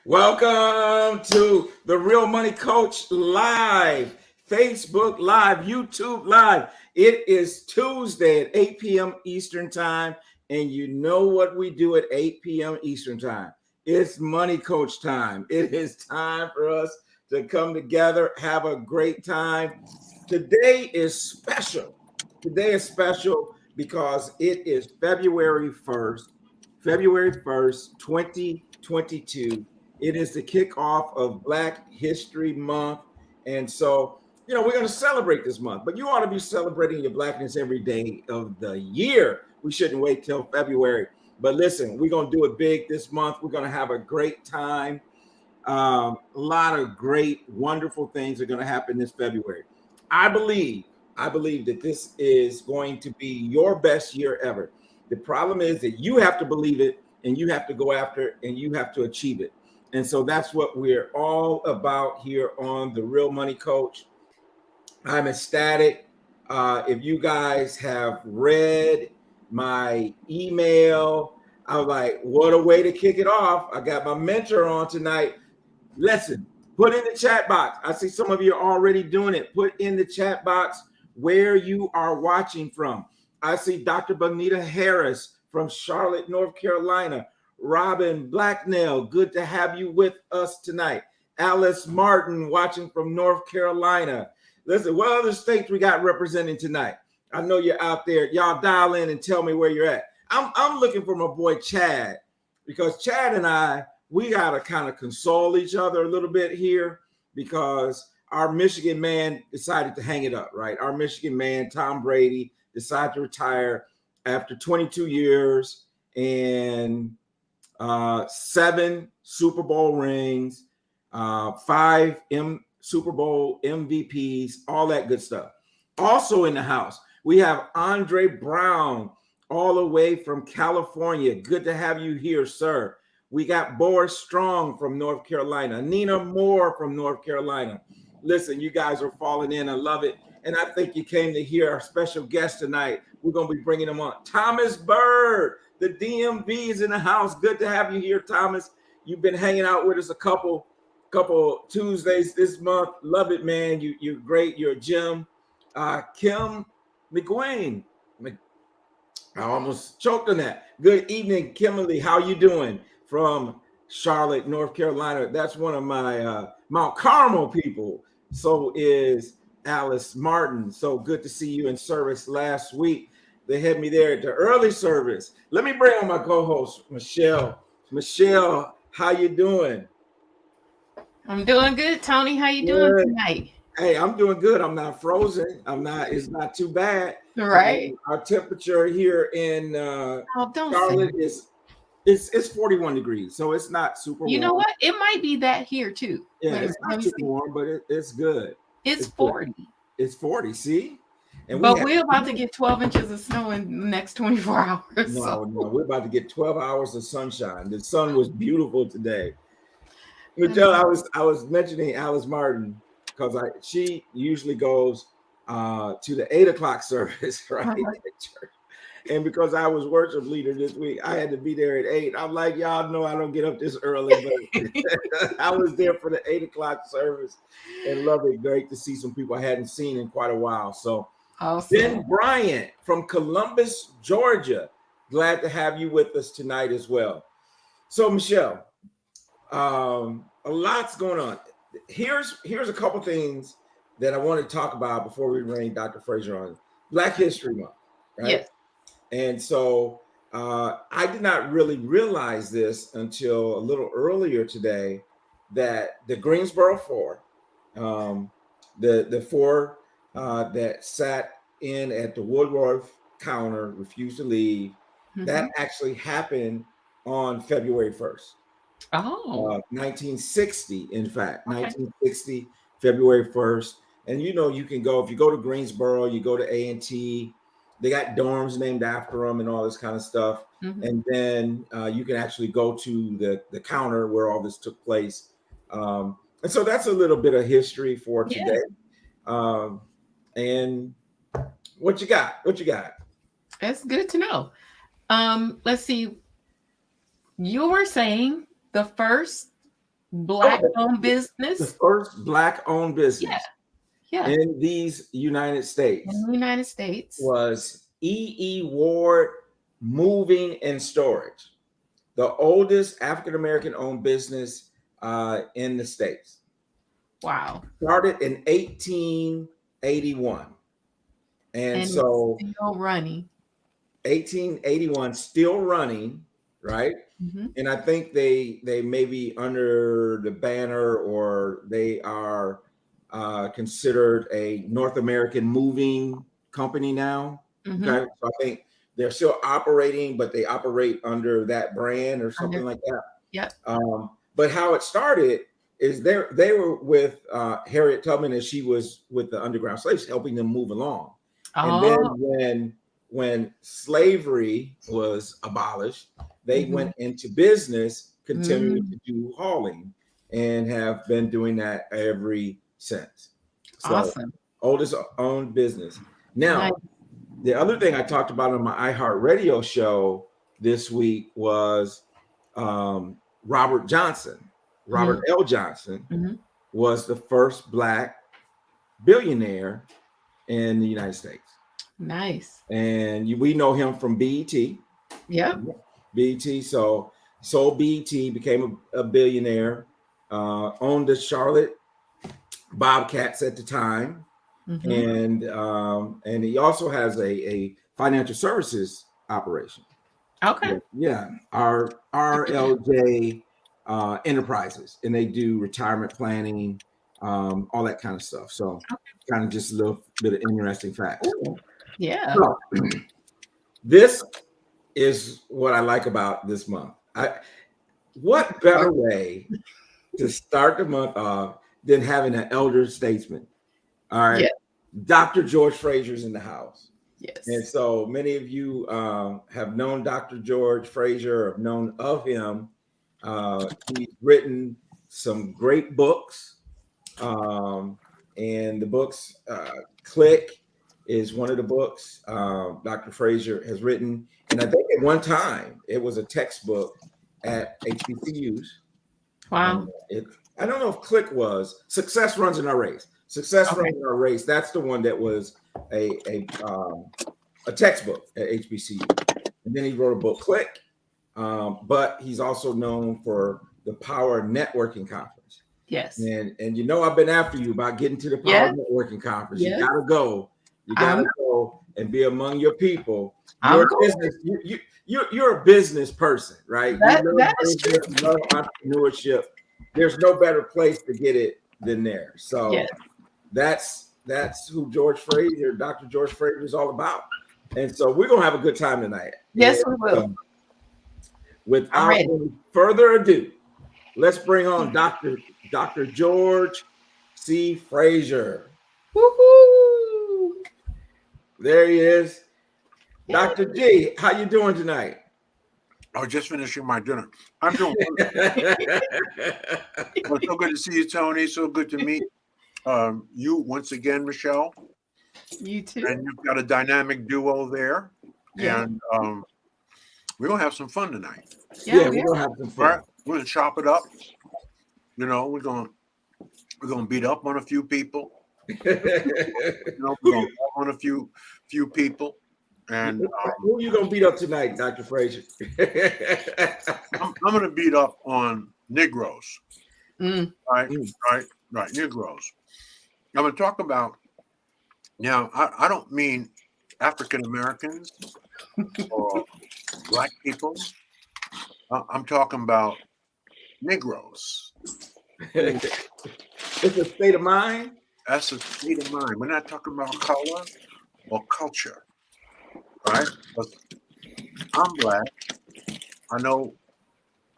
Welcome to the Real Money Coach Live, Facebook Live, YouTube Live. It is Tuesday at 8 p.m. Eastern Time, and you know what we do at 8 p.m. Eastern Time. It's Money Coach time. It is time for us to come together, have a great time. Today is special. Today is special because it is February 1st, 2022. It is the kickoff of Black History Month. And so, we're going to celebrate this month, but you ought to be celebrating your Blackness every day of the year. We shouldn't wait till February. But listen, we're going to do it big this month. We're going to have a great time. A lot of great, wonderful things are going to happen this February. I believe that this is going to be your best year ever. The problem is that you have to believe it, and you have to go after it, and you have to achieve it. And so that's what we're all about here on The Real Money Coach. I'm ecstatic. If you guys have read my email, I was like, what a way to kick it off. I got my mentor on tonight. Listen, put in the chat box. I see some of you are already doing it. Put in the chat box where you are watching from. I see Dr. Bonita Harris from Charlotte, North Carolina. Robin Blacknell, good to have you with us tonight. Alice Martin watching from North Carolina. Listen, what other states we got representing tonight? I know you're out there. Y'all dial in and tell me where you're at. I'm looking for my boy Chad, because Chad and I, we got to kind of console each other a little bit here, because our Michigan man decided to hang it up, right? Our Michigan man, Tom Brady, decided to retire after 22 years and 7 Super Bowl rings, 5 Super Bowl MVPs, all that good stuff. Also in the house, we have Andre Brown, all the way from California. Good to have you here, sir. We got Boris Strong from North Carolina, Nina Moore from North Carolina. Listen, you guys are falling in. I love it. And I think you came to hear our special guest tonight. We're going to be bringing him on. Thomas Bird, the DMV is in the house. Good to have you here, Thomas. You've been hanging out with us a couple Tuesdays this month. Love it, man. You're great. You're a gem. Kim McGuane. I almost choked on that. Good evening, Kimberly. How you doing? From Charlotte, North Carolina. That's one of my Mount Carmel people. So is Alice Martin. So good to see you in service last week. They had me there at the early service. Let me bring on my co-host, Michelle. Michelle, how you doing? I'm doing good, Tony. How you doing tonight? Hey, I'm doing good. I'm not frozen. It's not too bad. Right. Our temperature here in Charlotte is it's 41 degrees, so it's not super warm. You know what? It might be that here too. Yeah, it's not too warm, but it's good. It's 40. Good. It's 40, see? But we're about to get 12 inches of snow in the next 24 hours. No, we're about to get 12 hours of sunshine. The sun was beautiful today. Michelle, I was mentioning Alice Martin because she usually goes to the 8 o'clock service, right? At church. And because I was worship leader this week, I had to be there at 8. I'm like, y'all know I don't get up this early, but I was there for the 8 o'clock service and love it. Great to see some people I hadn't seen in quite a while. So awesome. Ben Bryant from Columbus, Georgia. Glad to have you with us tonight as well. So Michelle, a lot's going on. Here's a couple things that I want to talk about before we bring Dr. Fraser on. Black History Month, right? Yes. And so I did not really realize this until a little earlier today, that the Greensboro Four, the four that sat in at the Woodworth counter, refused to leave, that actually happened on February 1st. Oh. 1960, in fact, 1960, February 1st. And you can go, if you go to Greensboro, you go to A&T, they got dorms named after them and all this kind of stuff. And then you can actually go to the counter where all this took place. And so that's a little bit of history for today. And what you got? That's good to know. Let's see. You were saying the first Black-owned The business. first Black-owned Yeah, business yeah. in these United In States the United States. was E.E. Ward Moving and Storage, the oldest African American owned business in the States. Wow. Started in 1881. And And so it's still running. 1881, still running, right? Mhm. And I think they may be under the banner, or they are considered a North American moving company now. Mhm. Okay, so I think they're still operating, but they operate under that brand or something Under like that. Yep. But how it started is they were with Harriet Tubman, as she was with the Underground Slaves, helping them move along. And Oh. then when slavery was abolished, they Mhm. went into business, continuing Mm. to do hauling, and have been doing that ever since. So, Awesome. oldest owned business. Now, Nice. the other thing I talked about on my iHeartRadio show this week was Robert Johnson. Robert L. Johnson Mhm. was the first Black billionaire in the United States. Nice. And we know him from BET. Yep. BET. So sold BET, became a billionaire, owned the Charlotte Bobcats at the time. Mhm. And he also has a financial services operation. Okay. Yeah. Our RLJ Enterprises, and they do retirement planning, all that kind of stuff. So kind of just a little bit of interesting facts. Ooh. Yeah. So, this is what I like about this month. What better way to start the month off than having an elder statesman? All right. Yeah. Dr. George Fraser's in the house. Yes. And so many of you have known Dr. George Fraser, have known of him. He's written some great books. And the books, Click is one of the books Dr. Fraser has written. And I think at one time it was a textbook at HBCUs. Wow. I don't know if Click was Success Runs in Our Race. Success Okay. Runs in Our Race. That's the one that was a textbook at HBCU. And then he wrote a book, Click. But he's also known for the Power Networking Conference. Yes. And I've been after you about getting to the Power Yeah. Networking Conference. Yeah. You gotta go. You gotta go and be among your people. I'm You're a going. business. You're a business person, right? That You love is true. business, you love entrepreneurship. There's no better place to get it than there. So Yes. that's who George Fraser, Dr. George Fraser, is all about. And so we're gonna have a good time tonight. Yes, And, we will. without any further ado, let's bring on Dr. George C. Fraser. Woohoo! There he is. Yeah. Dr. G, how you doing tonight? I was just finishing my dinner. I'm doing well. Well, so good to see you, Tony. So good to meet you once again, Michelle. You too. And you've got a dynamic duo there. Yeah. And we're going to have some fun tonight. Yeah, we're going to have some fun. All right, we're going to chop it up. We're going to beat up on a few people. We're going to on a few people. And who are you going to beat up tonight, Dr. Fraser? I'm going to beat up on Negroes. Right, Negroes. I'm going to talk about, now, I don't mean African Americans or Black people. I'm talking about Negroes. It's a state of mind? That's a state of mind. We're not talking about color or culture, right? But I'm Black. I know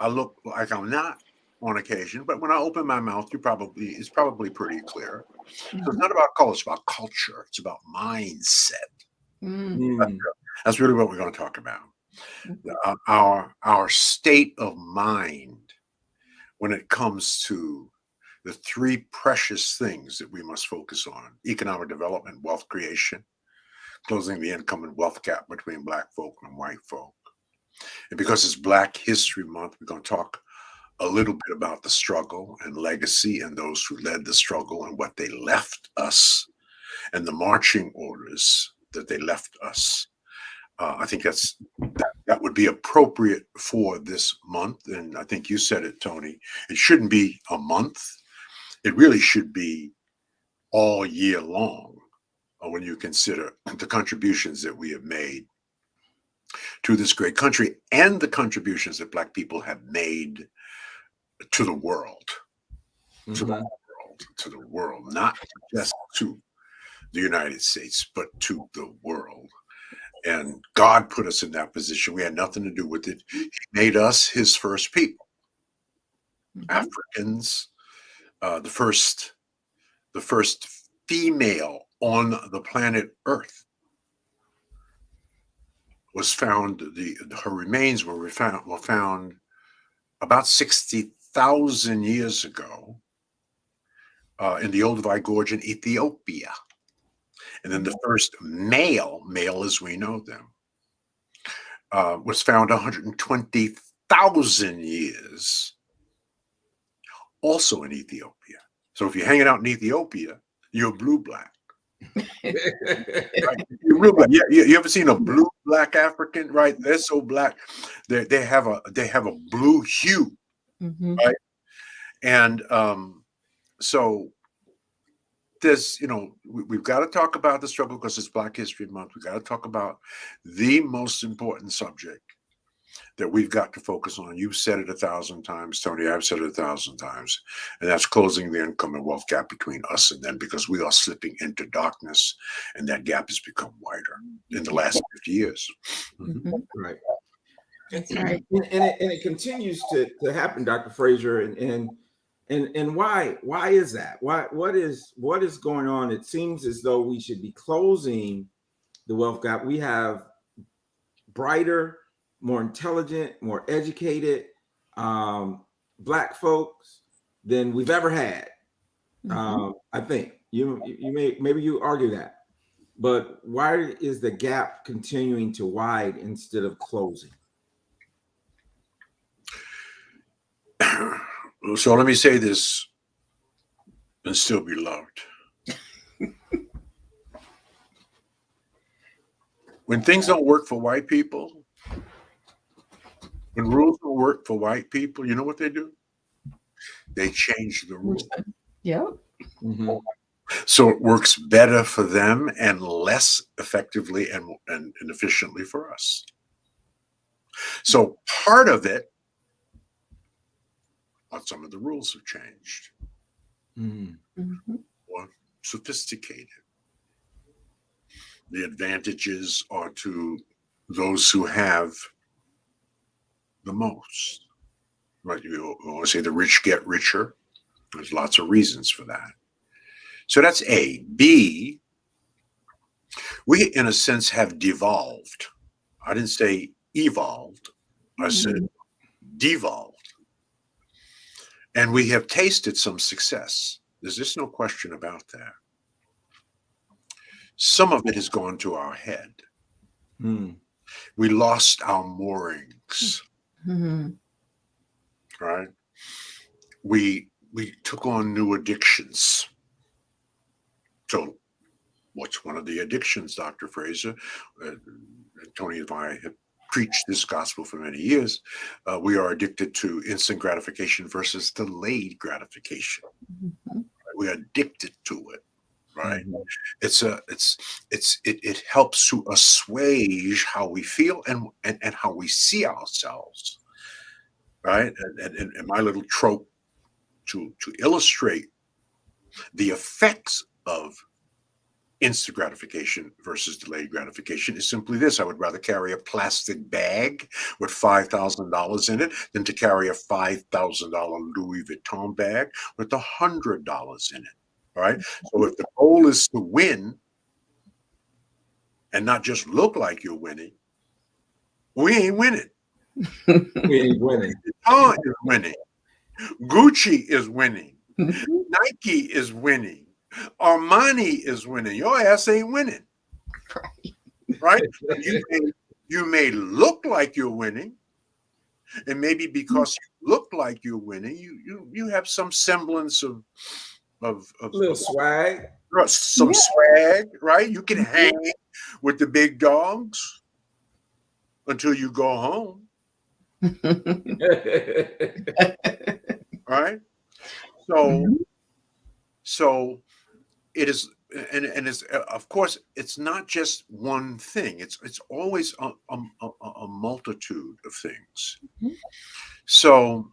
I look like I'm not on occasion, but when I open my mouth, it's probably pretty clear. So it's not about color, it's about culture. It's about mindset. That's really what we're going to talk about. Our state of mind when it comes to the three precious things that we must focus on: economic development, wealth creation, closing the income and wealth gap between Black folk and white folk. And because it's Black History Month, we're going to talk a little bit about the struggle and legacy and those who led the struggle and what they left us and the marching orders that they left us. I think that would be appropriate for this month. And I think you said it, Tony. It shouldn't be a month. It really should be all year long when you consider the contributions that we have made to this great country and the contributions that Black people have made to the world, to the world, not just to the United States, but to the world. And God put us in that position. We had nothing to do with it. He made us his first people. Africans, the first female on the planet Earth was found. Her remains were found about 60,000 years ago in the Olduvai Gorge in Ethiopia. And then the first male as we know them, was found 120,000 years also in Ethiopia. So if you're hanging out in Ethiopia, you're blue-black. Right? You're blue black. Yeah, you ever seen a blue-black African? Right? They're so black. They have a blue hue, right? And so this, we've got to talk about the struggle because it's Black History Month. We've got to talk about the most important subject that we've got to focus on. You've said it 1,000 times, Tony. I've said it 1,000 times. And that's closing the income and wealth gap between us and them, because we are slipping into darkness and that gap has become wider in the last 50 years. Right. That's right. And it continues to happen, Dr. Fraser. And why is that? What is going on? It seems as though we should be closing the wealth gap. We have brighter, more intelligent, more educated Black folks than we've ever had. I think maybe you argue that, but why is the gap continuing to widen instead of closing? So let me say this and still be loved. When things don't work for white people, when rules don't work for white people, you know what they do? They change the rules. Yep. So it works better for them and less effectively and efficiently for us. So part of it, some of the rules have changed, more sophisticated. The advantages are to those who have the most. Right? You want to say the rich get richer. There's lots of reasons for that. So that's A. B, we in a sense have devolved. I didn't say evolved. I said devolved. And we have tasted some success. There's just no question about that. Some of it has gone to our head. We lost our moorings. Right? We took on new addictions. So what's one of the addictions, Dr. Fraser? Tony and I have preached this gospel for many years. We are addicted to instant gratification versus delayed gratification. We're addicted to it, right? It helps to assuage how we feel and how we see ourselves, right? And my little trope to illustrate the effects of instant gratification versus delayed gratification is simply this. I would rather carry a plastic bag with $5,000 in it than to carry a $5,000 Louis Vuitton bag with $100 in it. All right. So if the goal is to win and not just look like you're winning, we ain't winning. We ain't winning. Vuitton is winning. Gucci is winning. Nike is winning. Armani is winning. Your ass ain't winning. Right? You may look like you're winning, and maybe because you look like you're winning, you have some semblance of Little swag. some swag, right? You can hang with the big dogs until you go home, right? So, so it is, and it's of course it's not just one thing. It's always a multitude of things. So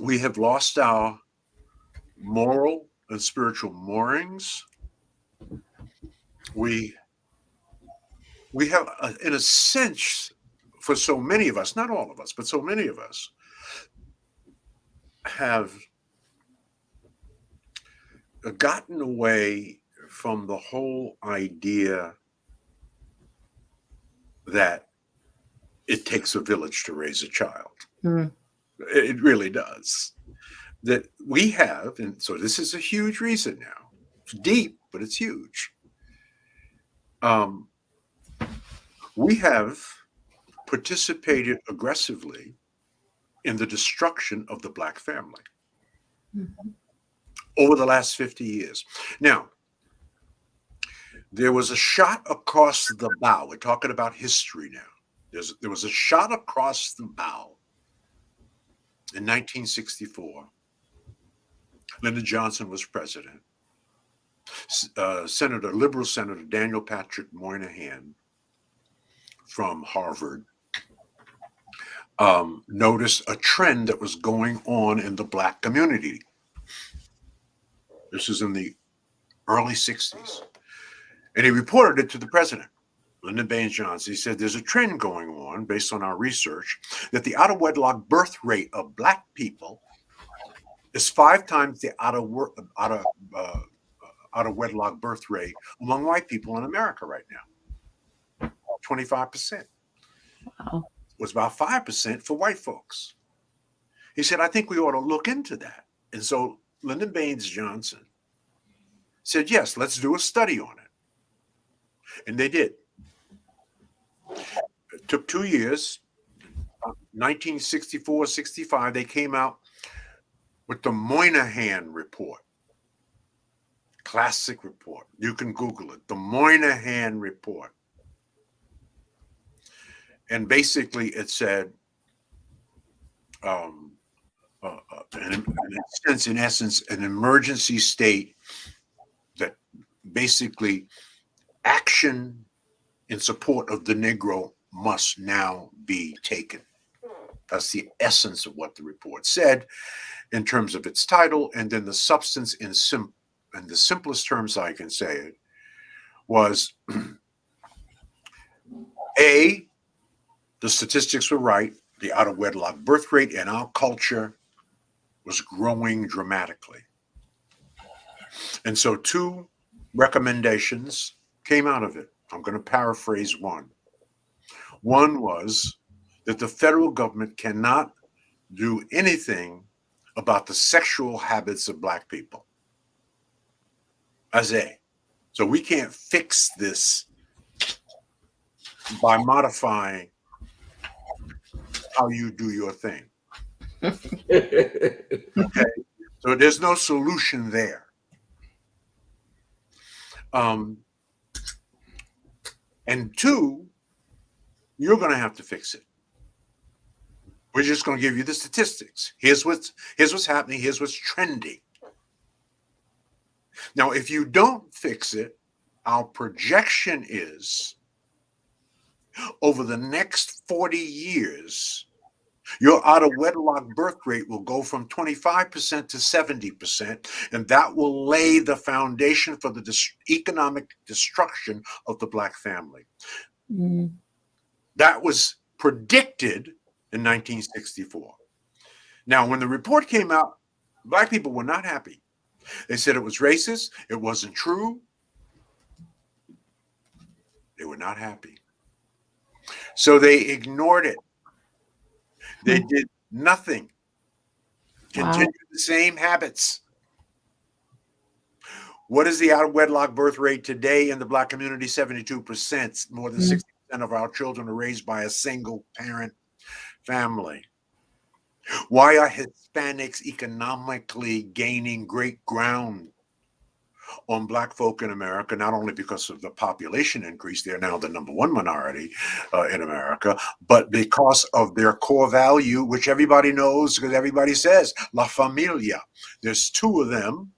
we have lost our moral and spiritual moorings. We have, in a sense, for so many of us, not all of us, but so many of us have gotten away from the whole idea that it takes a village to raise a child. It really does. That we have, and so this is a huge reason now. It's deep, but it's huge. We have participated aggressively in the destruction of the Black family over the last 50 years. Now, there was a shot across the bow. We're talking about history now. There was a shot across the bow in 1964. Lyndon Johnson was president. Liberal Senator Daniel Patrick Moynihan from Harvard noticed a trend that was going on in the Black community. This is in the early 60s. And he reported it to the president, Lyndon Baines Johnson. He said, there's a trend going on based on our research that the out of wedlock birth rate of Black people is 5 times the out of wedlock birth rate among white people in America right now. 25%. Wow. It was about 5% for white folks. He said, I think we ought to look into that. And so Lyndon Baines Johnson said, yes, let's do a study on it. And they did. It took 2 years. 1964, 65, they came out with the Moynihan report. Classic report. You can Google it. The Moynihan report. And basically it said, in essence, an emergency state that basically action in support of the Negro must now be taken. That's the essence of what the report said in terms of its title. And then the substance in the simplest terms I can say it was A, the statistics were right. The out of wedlock birth rate in our culture was growing dramatically. And so 2 recommendations came out of it. I'm going to paraphrase one. One was that the federal government cannot do anything about the sexual habits of Black people. As A. So we can't fix this by modifying how you do your thing. Okay. So there's no solution there. And 2, you're going to have to fix it. We're just going to give you the statistics. Here's what's happening. Here's what's trending. Now, if you don't fix it, our projection is over the next 40 years, your out of wedlock birth rate will go from 25% to 70%, and that will lay the foundation for the economic destruction of the Black family. That was predicted in 1964. Now, when the report came out, Black people were not happy. They said it was racist. It wasn't true. They were not happy. So they ignored it. They did nothing. Continued the same habits. What is the out of wedlock birth rate today in the Black community? 72%. More than 60% of our children are raised by a single parent family. Why are Hispanics economically gaining great ground on Black folk in America? Not only because of the population increase, they're now the number one minority in America, but because of their core value, which everybody knows because everybody says, La Familia. There's two of them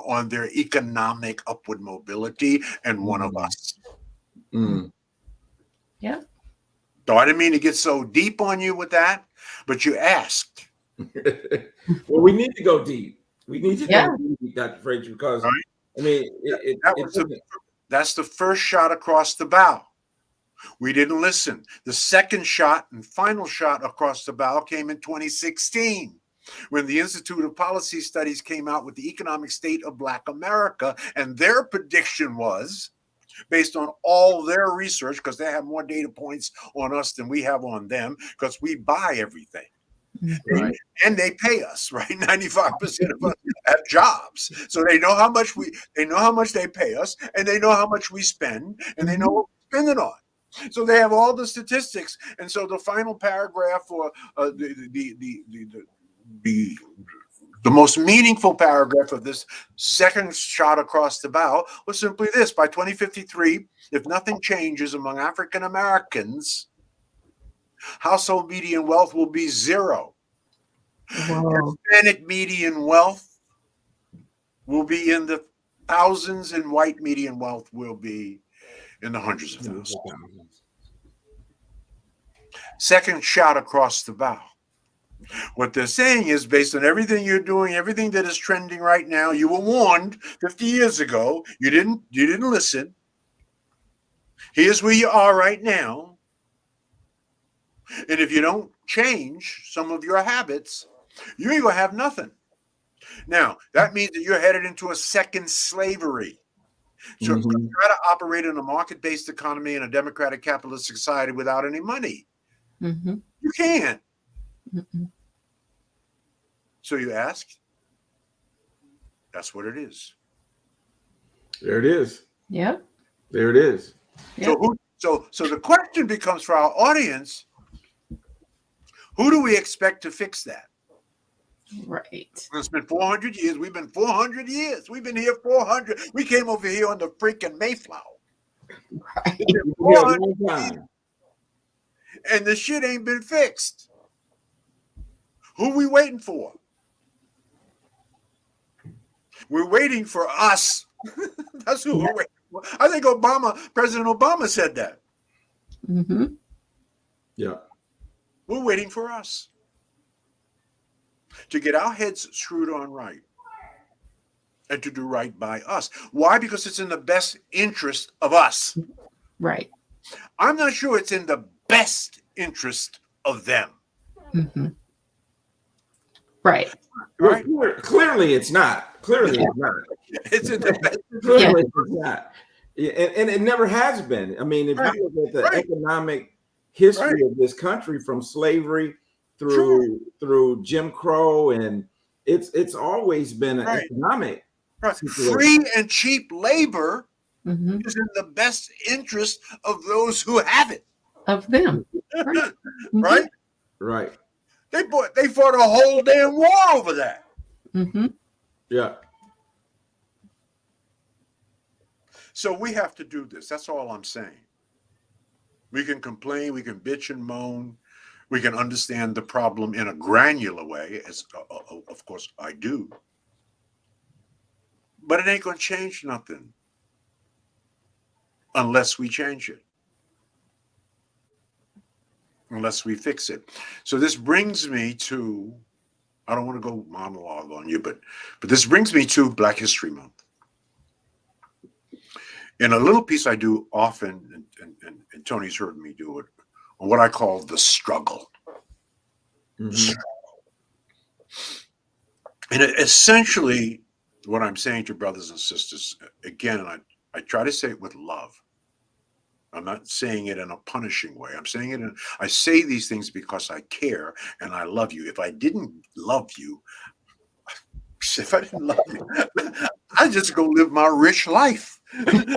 on their economic upward mobility, and one of us. Yeah. So I didn't mean to get so deep on you with that, but you asked. Well, we need to go deep. We need to go deep, Dr. Fraser, because Right. I mean, that's the first shot across the bow. We didn't listen. The second shot and final shot across the bow came in 2016, when the Institute of Policy Studies came out with the economic state of Black America, and their prediction was, based on all their research, because they have more data points on us than we have on them, because we buy everything. Right. And they pay us, right? 95% of us have jobs. So they know how much they pay us, and they know how much we spend, and they know what we spend it on. So they have all the statistics. And so the final paragraph, or the most meaningful paragraph of this second shot across the bow was simply this: by 2053, if nothing changes among African Americans, household median wealth will be zero. Wow. Hispanic median wealth will be in the thousands, and white median wealth will be in the hundreds of thousands. Second shot across the bow. What they're saying is, based on everything you're doing, everything that is trending right now, you were warned 50 years ago. You didn't listen. Here's where you are right now. And if you don't change some of your habits, you ain't gonna have nothing. Now, that means that you're headed into a second slavery. So try to operate in a market-based economy in a democratic capitalist society without any money. You can't. So you ask, that's what it is. There it is. Yep. There it is. Yep. So the question becomes for our audience, who do we expect to fix that? Right. It's been 400 years. We've been 400 years. We've been here 400. We came over here on the freaking Mayflower. Right. 400 years, and the shit ain't been fixed. Who we waiting for? We're waiting for us. That's who we're waiting for. I think President Obama said that. Yeah. We're waiting for us to get our heads screwed on right and to do right by us. Why? Because it's in the best interest of us. Right. I'm not sure it's in the best interest of them. Right. Right. Clearly, it's not. Clearly, it's not. It's in the best. Clearly, it's not. And it never has been. I mean, if you look at the economic history of this country, from slavery through Jim Crow, and it's always been an economic situation. Free and cheap labor is in the best interest of those who have it. Of them. Right? Right. They fought a whole damn war over that. Yeah. So we have to do this. That's all I'm saying. We can complain, we can bitch and moan, we can understand the problem in a granular way, as of course I do. But it ain't going to change nothing unless we change it, unless we fix it. So this brings me to, I don't want to go monologue on you, but this brings me to Black History Month. In a little piece I do often, and Tony's heard me do it, on what I call the struggle. And essentially, what I'm saying to brothers and sisters, again, and I try to say it with love. I'm not saying it in a punishing way. I'm saying it I say these things because I care and I love you. If I didn't love you, I'd just go live my rich life. Right?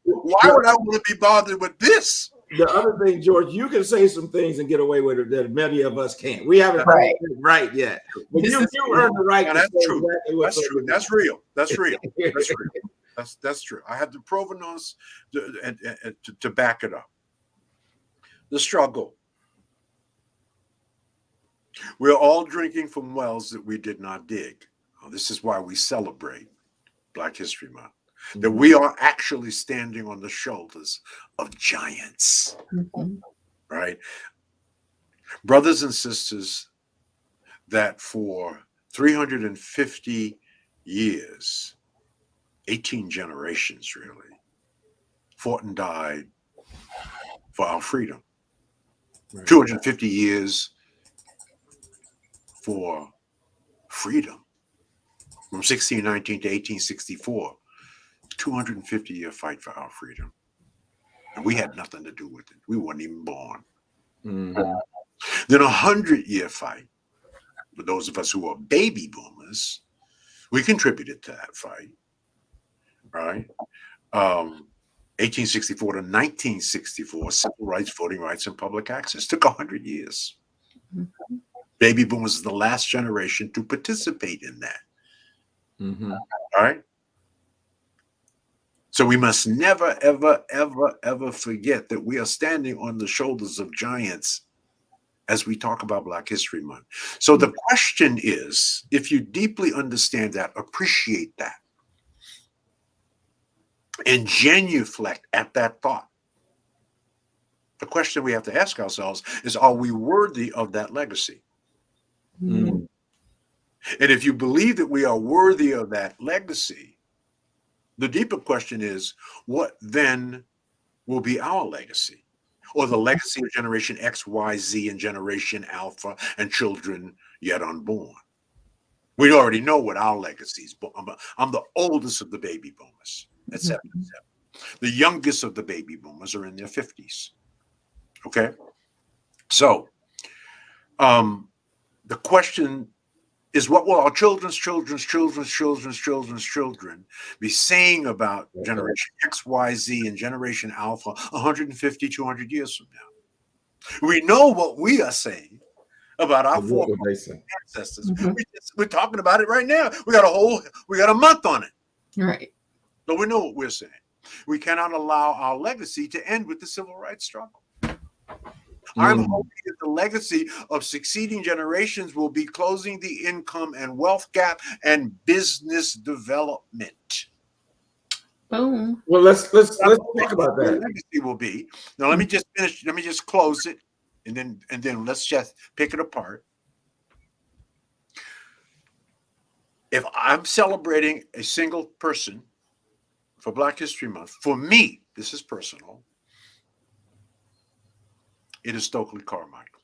Why would I want to be bothered with this? the other thing, George, you can say some things and get away with it that many of us can't. We haven't Right. earned it right yet. But This you is earned the right Now, to say that's true. exactly what's That's on true. your That's real. That's real. That's real. That's true. I have the provenance to back it up. The struggle. We're all drinking from wells that we did not dig. This is why we celebrate Black History Month. That we are actually standing on the shoulders of giants, right? Brothers and sisters that for 350 years, 18 generations really, fought and died for our freedom. Right. 250 years for freedom. From 1619 to 1864, 250-year fight for our freedom. And we had nothing to do with it. We weren't even born. Mm-hmm. Then a 100-year fight. For those of us who are baby boomers, we contributed to that fight, right? 1864 to 1964, civil rights, voting rights, and public access. Took 100 years. Mm-hmm. Baby boomers is the last generation to participate in that. Mm-hmm. All right? So we must never, ever, ever, ever forget that we are standing on the shoulders of giants as we talk about Black History Month. So the question is, if you deeply understand that, appreciate that, and genuflect at that thought, the question we have to ask ourselves is, are we worthy of that legacy? Mm. And if you believe that we are worthy of that legacy, the deeper question is, what then will be our legacy? Or the legacy of Generation X, Y, Z, and Generation Alpha, and children yet unborn. We already know what our legacy is. I'm the oldest of the baby boomers at 77. The youngest of the baby boomers are in their 50s. Okay? So, the question is, what will our children's children be saying about Generation X, Y, Z, and Generation Alpha 150, 200 years from now? We know what we are saying about our ancestors. Mm-hmm. We're talking about it right now. We got a month on it. Right. So we know what we're saying. We cannot allow our legacy to end with the civil rights struggle. I'm hoping that the legacy of succeeding generations will be closing the income and wealth gap and business development. Boom. Well, let's talk about that. The legacy will be. Now let me just finish. Let me just close it, and then let's just pick it apart. If I'm celebrating a single person for Black History Month, for me, this is personal. It is Stokely Carmichael,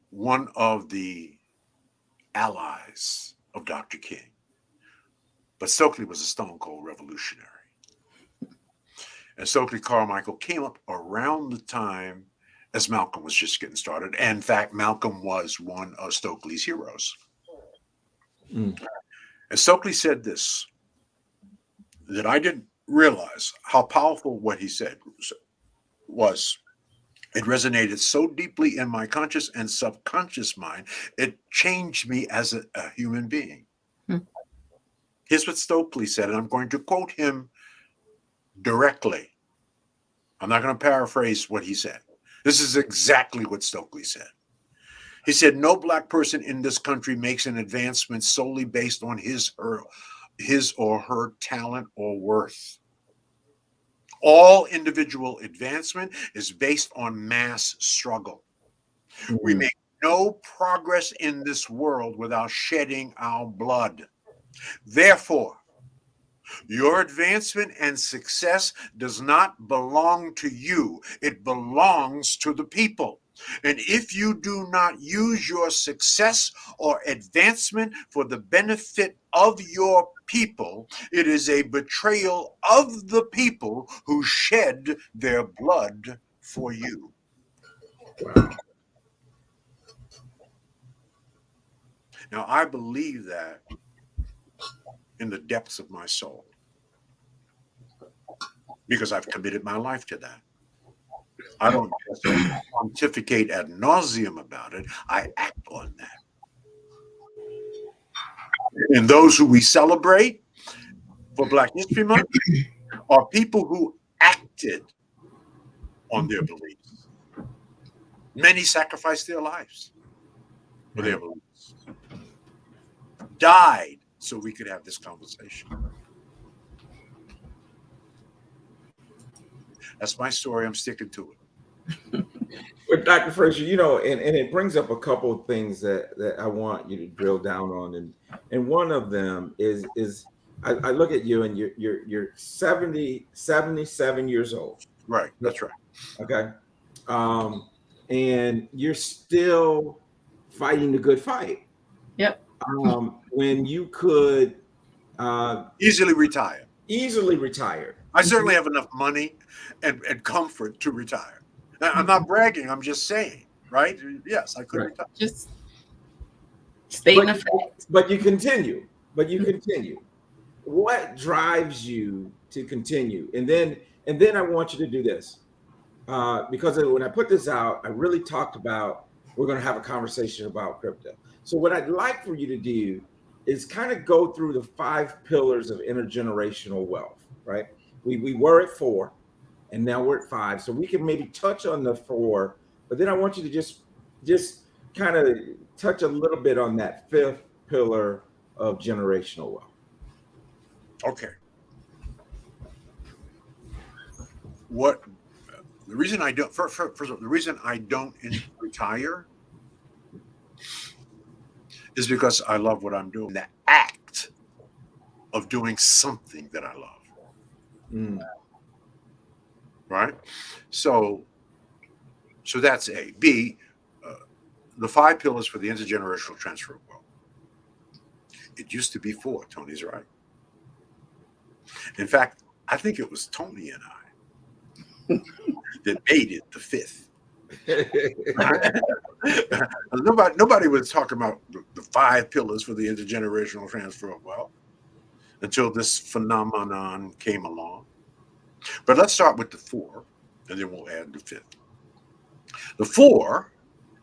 one of the allies of Dr. King. But Stokely was a stone cold revolutionary. And Stokely Carmichael came up around the time as Malcolm was just getting started. And in fact, Malcolm was one of Stokely's heroes. And Stokely said this, that I didn't realize how powerful what he said was. It resonated so deeply in my conscious and subconscious mind, it changed me as a human being. Here's what Stokely said, and I'm going to quote him directly. I'm not going to paraphrase what he said. This is exactly what Stokely said. He said, no Black person in this country makes an advancement solely based on his or her talent or worth. All individual advancement is based on mass struggle. We make no progress in this world without shedding our blood. Therefore, your advancement and success does not belong to you. It belongs to the people. And if you do not use your success or advancement for the benefit of your people, it is a betrayal of the people who shed their blood for you. Wow. Now, I believe that in the depths of my soul, because I've committed my life to that. I don't just pontificate ad nauseum about it. I act on that. And those who we celebrate for Black History Month are people who acted on their beliefs. Many sacrificed their lives for their beliefs. Died so we could have this conversation. That's my story. I'm sticking to it. But Dr. Fraser, you know, and it brings up a couple of things that I want you to drill down on. And one of them is I look at you and you're 77 years old. Right. That's right. Okay. And you're still fighting the good fight. Yep. When you could Easily retire. easily retire. I certainly have enough money and comfort to retire. Now, I'm not bragging. I'm just saying, right? Yes, I could retire. Just stating a fact. But you continue. What drives you to continue? And then I want you to do this. Because when I put this out, I really talked about we're going to have a conversation about crypto. So what I'd like for you to do is kind of go through the 5 pillars of intergenerational wealth, right? We were at 4 and now we're at 5. So we can maybe touch on the 4, but then I want you to just kind of touch a little bit on that 5th pillar of generational wealth. Okay. What the reason I don't first of all, the reason I don't retire is because I love what I'm doing. The act of doing something that I love. Right? So that's A. B, the 5 pillars for the intergenerational transfer of wealth. It used to be 4. Tony's right. In fact, I think it was Tony and I that made it the 5th. Nobody was talking about the 5 pillars for the intergenerational transfer of wealth until this phenomenon came along. But let's start with the 4, and then we'll add the 5th. The 4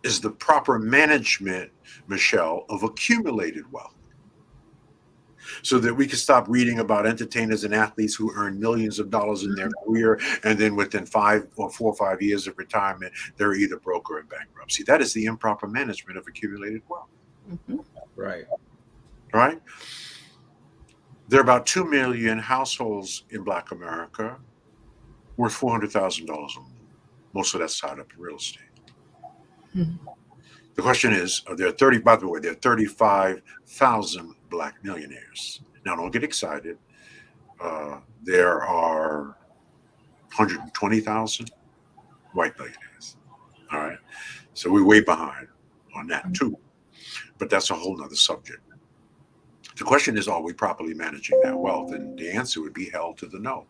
is the proper management, Michelle, of accumulated wealth, so that we can stop reading about entertainers and athletes who earn millions of dollars in their career, and then within 4 or 5 years of retirement, they're either broke or in bankruptcy. That is the improper management of accumulated wealth. Right. Right? There are about 2 million households in Black America worth $400,000 or more. Most of that's tied up in real estate. The question is, there are 35,000 Black millionaires. Now, don't get excited. There are 120,000 white millionaires. All right. So we're way behind on that too. But that's a whole nother subject. The question is, are we properly managing that wealth? And the answer would be hell to the no.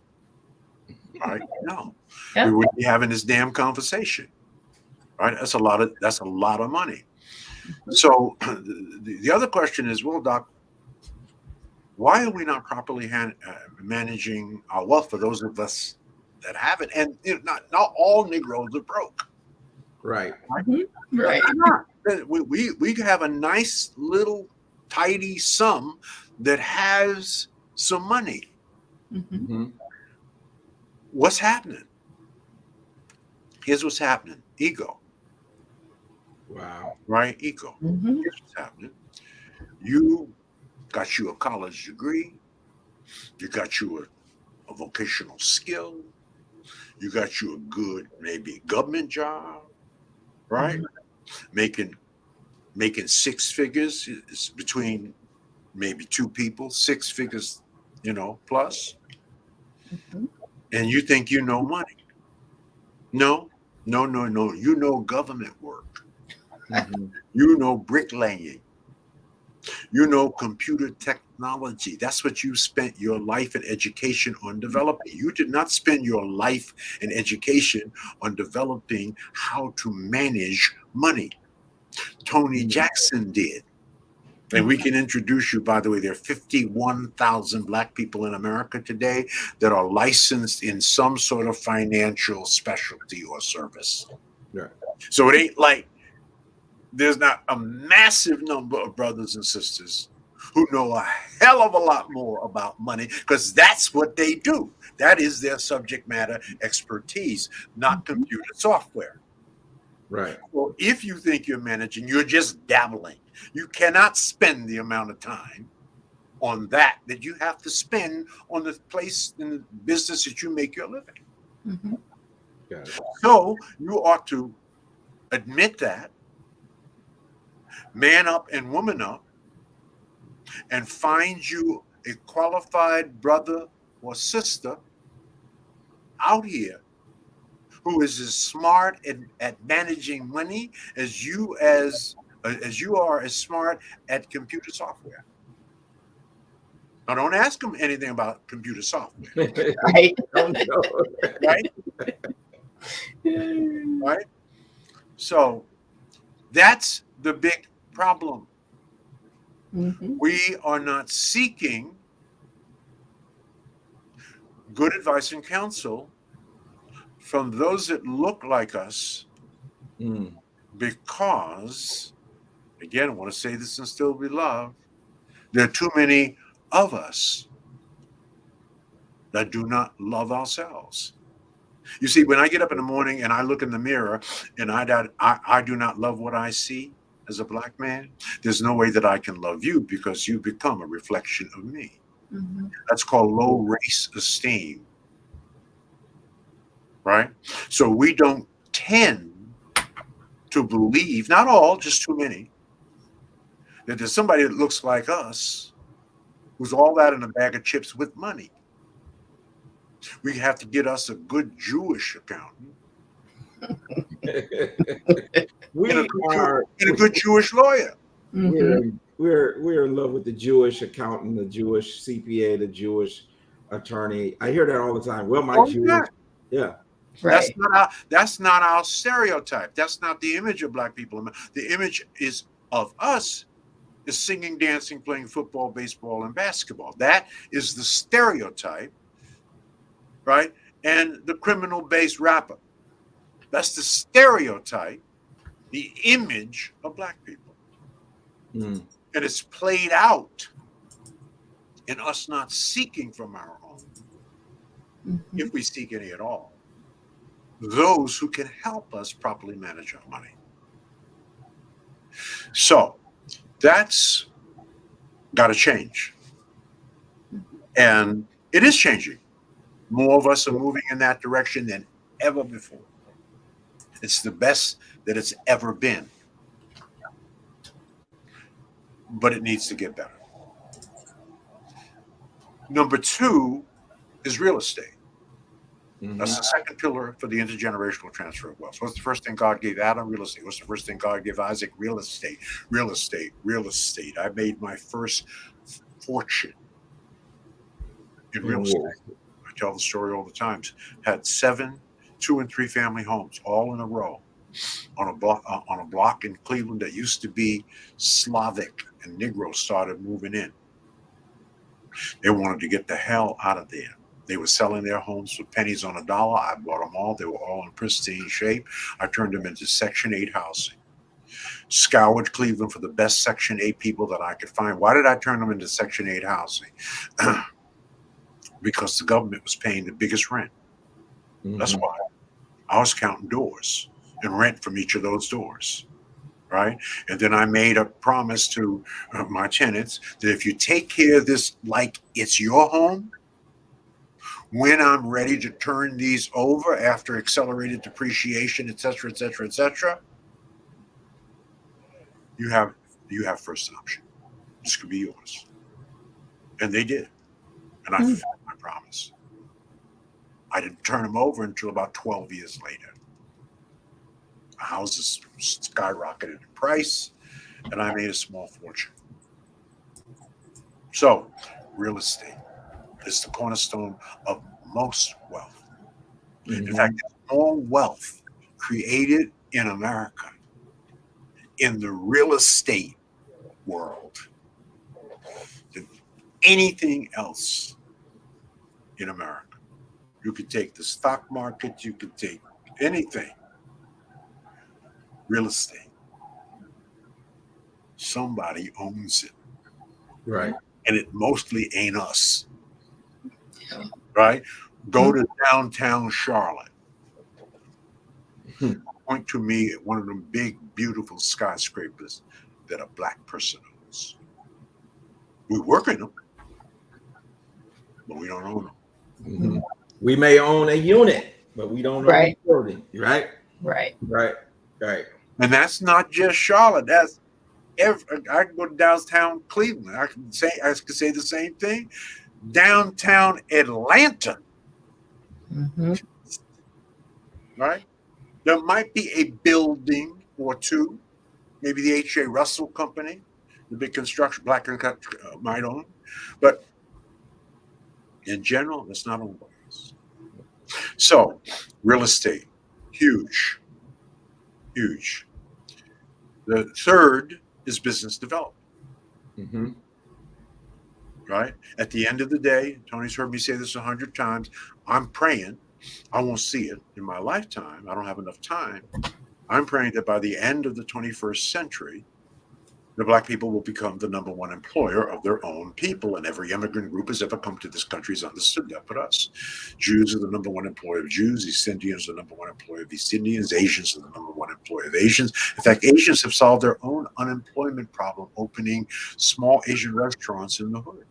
All right? No. Yep. We wouldn't be having this damn conversation. Right? That's a lot of money. So the other question is, well, Doc, why are we not properly managing our wealth for those of us that have it? And not all Negroes are broke. Right. Right. We have a nice little tidy sum that has some money. What's happening? Here's what's happening. Ego. Wow. Right? Ego. Here's what's happening. You got you a college degree. You got you a vocational skill. You got you a good, maybe government job, right? Making 6 figures. It's between maybe 2 people, 6 figures, plus. And you think you know money. No. You know government work. You know bricklaying. You know computer technology. That's what you spent your life and education on developing. You did not spend your life and education on developing how to manage money. Tony Jackson did. And we can introduce you, by the way, there are 51,000 Black people in America today that are licensed in some sort of financial specialty or service. Yeah. So it ain't like there's not a massive number of brothers and sisters who know a hell of a lot more about money, because that's what they do. That is their subject matter expertise, not computer software. Right. Well, if you think you're managing, you're just dabbling. You cannot spend the amount of time on that you have to spend on the place in the business that you make your living. Mm-hmm. Got it. So you ought to admit that, man up and woman up, and find you a qualified brother or sister out here who is as smart at managing money as you are as smart at computer software. Now, don't ask them anything about computer software. Right. Don't know. Right? Right? So that's the big problem. Mm-hmm. We are not seeking good advice and counsel from those that look like us, because, again, I want to say this and still be loved, there are too many of us that do not love ourselves. You see, when I get up in the morning and I look in the mirror and I do not love what I see as a Black man, there's no way that I can love you, because you become a reflection of me. Mm-hmm. That's called low race esteem. Right? So we don't tend to believe, not all, just too many, that there's somebody that looks like us who's all that in a bag of chips with money. We have to get us a good Jewish accountant We and are a good Jewish lawyer. Mm-hmm. we're in love with the Jewish accountant, the Jewish CPA, the Jewish attorney. I hear that all the time. Well, my Jewish, yeah. Right. That's not our stereotype. That's not the image of Black people. The image is of us is singing, dancing, playing football, baseball, and basketball. That is the stereotype, right? And the criminal-based rapper. That's the stereotype, the image of Black people. And it's played out in us not seeking from our own, Mm-hmm. if we seek any at all, those who can help us properly manage our money. So that's got to change. And it is changing. More of us are moving in that direction than ever before. It's the best that it's ever been. But it needs to get better. Number 2 is real estate. That's the second pillar for the intergenerational transfer of wealth. What's the first thing God gave Adam? Real estate. What's the first thing God gave Isaac? Real estate. Real estate. Real estate. I made my first fortune in real estate. I tell the story all the time. Had 7 2- and 3-family homes all in a row on a block in Cleveland that used to be Slavic, and Negroes started moving in. They wanted to get the hell out of there. They were selling their homes for pennies on a dollar. I bought them all. They were all in pristine shape. I turned them into Section 8 housing. Scoured Cleveland for the best Section 8 people that I could find. Why did I turn them into Section 8 housing? Because the government was paying the biggest rent. That's why. I was counting doors and rent from each of those doors. Right? And then I made a promise to my tenants that if you take care of this like it's your home, when I'm ready to turn these over after accelerated depreciation, et cetera, et cetera, et cetera, you have first option. This could be yours. And they did. And I fulfilled my promise. I didn't turn them over until about 12 years later. Houses skyrocketed in price, and I made a small fortune. So, real estate is the cornerstone of most wealth. In fact, there's more wealth created in America in the real estate world anything else in America. You could take the stock market, you could take anything. Real estate. Somebody owns it. Right. And it mostly ain't us. Right? Go to downtown Charlotte. Point to me at one of them big, beautiful skyscrapers that a black person owns. We work in them, but we don't own them. Mm-hmm. We may own a unit, but we don't own a building. Right? Right. Right. Right. And that's not just Charlotte. That's I can go to downtown Cleveland. I can say the same thing. Downtown Atlanta. Right? There might be a building or two, maybe the H.J. Russell Company, the big construction, black might own, but in general, that's not owned by us. So, real estate, huge, huge. The third is business development. Mm-hmm. Right? At the end of the day, Tony's heard me say this 100 times. I'm praying. I won't see it in my lifetime. I don't have enough time. I'm praying that by the end of the 21st century, the black people will become the number one employer of their own people. And every immigrant group has ever come to this country has understood that but us. Jews are the number one employer of Jews. East Indians are the number one employer of East Indians. Asians are the number one employer of Asians. In fact, Asians have solved their own unemployment problem opening small Asian restaurants in the hood.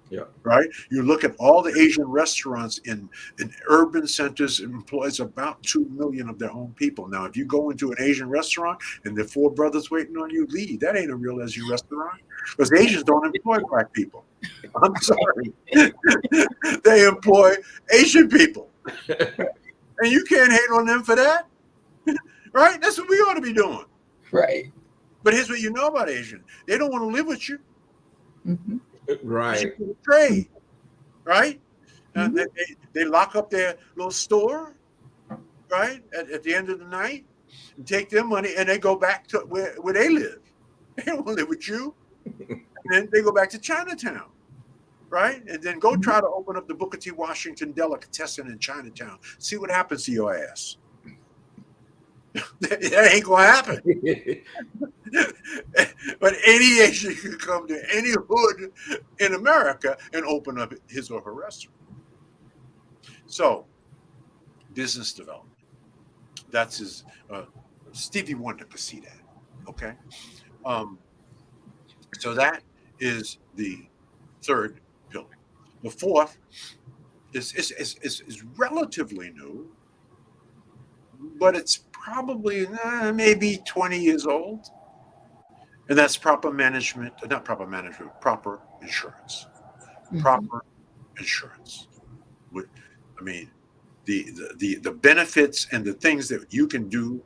Yeah. Right? You look at all the Asian restaurants in urban centers, it employs about 2 million of their own people. Now, if you go into an Asian restaurant and there are 4 brothers waiting on you, leave. That ain't a real Asian restaurant because Asians don't employ black people. I'm sorry. They employ Asian people. And you can't hate on them for that. Right? That's what we ought to be doing. Right. But here's what you know about Asian. They don't want to live with you. Mm-hmm. Right. Trade, right? They lock up their little store, right? At the end of the night, and take their money and they go back to where they live. They don't want to live with you. And then they go back to Chinatown, right? And then go try to open up the Booker T. Washington delicatessen in Chinatown. See what happens to your ass. That ain't gonna happen. But any Asian can come to any hood in America and open up his or her restaurant. So, business development. That's his. Stevie Wonder could see that. Okay. So that is the third pillar. The fourth is relatively new, but it's probably maybe 20 years old. And that's proper management, not proper management, proper insurance. Mm-hmm. Proper insurance. I mean, the benefits and the things that you can do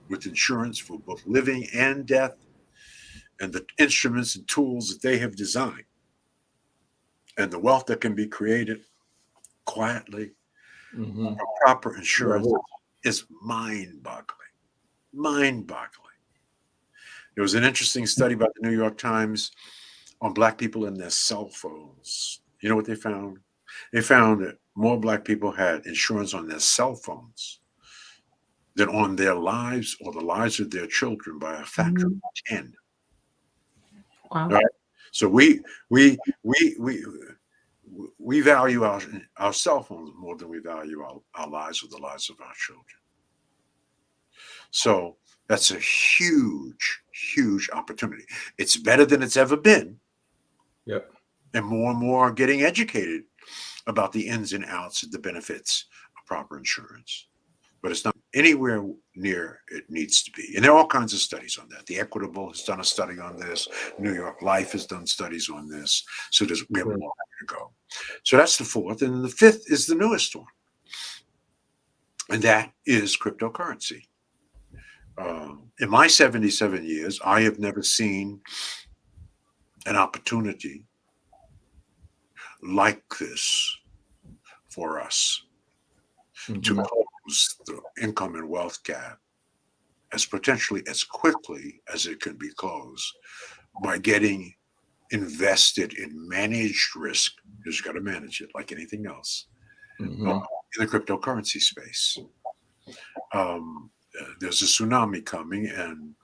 with insurance for both living and death, and the instruments and tools that they have designed, and the wealth that can be created quietly from proper insurance is mind-boggling. Mind-boggling. There was an interesting study by the New York Times on black people and their cell phones. You know what they found? They found that more black people had insurance on their cell phones than on their lives or the lives of their children by a factor of 10. Wow. Right? So we value our cell phones more than we value our lives or the lives of our children. So that's a huge, huge opportunity. It's better than it's ever been. Yep. And more are getting educated about the ins and outs of the benefits of proper insurance. But it's not anywhere near it needs to be. And there are all kinds of studies on that. The Equitable has done a study on this. New York Life has done studies on this. So we have a long way to go. So that's the fourth. And the fifth is the newest one. And that is cryptocurrency. In my 77 years, I have never seen an opportunity like this for us to close the income and wealth gap as potentially as quickly as it can be closed by getting invested in managed risk. You just got to manage it like anything else. Mhm. In the cryptocurrency space. There's a tsunami coming, and